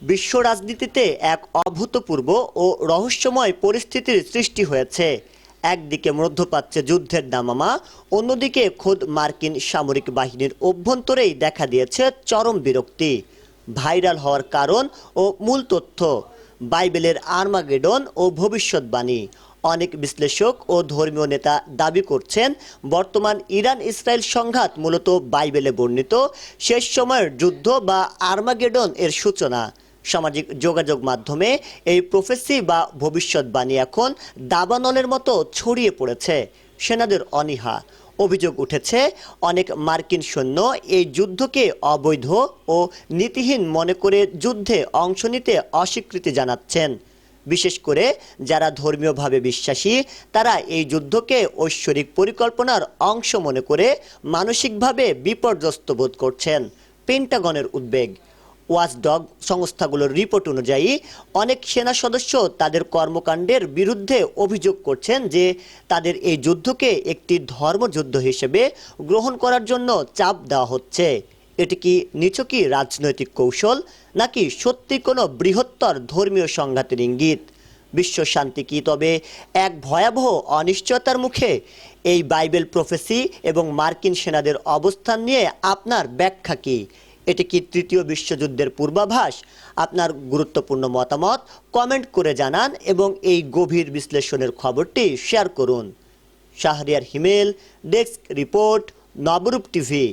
বিশ্ব রাজনীতিতে এক অভূতপূর্ব ও রহস্যময় পরিস্থিতির সৃষ্টি হয়েছে। একদিকে মধ্যপ্রাচ্যে যুদ্ধের দামামা, অন্যদিকে খোদ মার্কিন সামরিক বাহিনীর অভ্যন্তরেই দেখা দিয়েছে চরম বিরক্তি। ভাইরাল হওয়ার কারণ ও মূল তথ্য, বাইবেলের আর্মাগেডন ও ভবিষ্যৎবাণী। অনেক বিশ্লেষক ও ধর্মীয় নেতা দাবি করছেন, বর্তমান ইরান ইসরায়েল সংঘাত মূলত বাইবেলে বর্ণিত শেষ সময়ের যুদ্ধ বা আর্মাগেডন এর সূচনা। সামাজিক যোগাযোগ মাধ্যমে এই প্রফেসি বা ভবিষ্যৎবাণী এখন দাবানলের মতো ছড়িয়ে পড়েছে। সেনাদের অনীহা, অভিযোগ উঠেছে অনেক মার্কিন সৈন্য এই যুদ্ধকে অবৈধ ও নীতিহীন মনে করে যুদ্ধে অংশ নিতে অস্বীকৃতি জানাচ্ছেন। বিশেষ করে যারা ধর্মীয়ভাবে বিশ্বাসী, তারা এই যুদ্ধকে ঐশ্বরিক পরিকল্পনার অংশ মনে করে মানসিকভাবে বিপর্যস্ত বোধ করছেন। পেন্টাগনের উদ্বেগ, ওয়াচডগ সংস্থাগুলোর রিপোর্ট অনুযায়ী অনেক সেনা সদস্য তাদের কর্মকাণ্ডের বিরুদ্ধে অভিযোগ করছেন যে তাদের এই যুদ্ধকে একটি ধর্মযুদ্ধ হিসেবে গ্রহণ করার জন্য চাপ দেওয়া হচ্ছে। এটি কি নিছকই রাজনৈতিক কৌশল, নাকি সত্যি কোনো বৃহত্তর ধর্মীয় সংঘাতের ইঙ্গিত? বিশ্ব শান্তি কি তবে এক ভয়াবহ অনিশ্চয়তার মুখে? এই বাইবেল প্রফেসি এবং মার্কিন সেনাদের অবস্থান নিয়ে আপনার ব্যাখ্যা কি? এটি কি তৃতীয় বিশ্বযুদ্ধের পূর্বাভাস? আপনার গুরুত্বপূর্ণ মতামত কমেন্ট করে জানান এবং এই গভীর বিশ্লেষণের খবরটি শেয়ার করুন। শাহরিয়ার হিমেল, ডেস্ক রিপোর্ট, নবরূপ টিভি।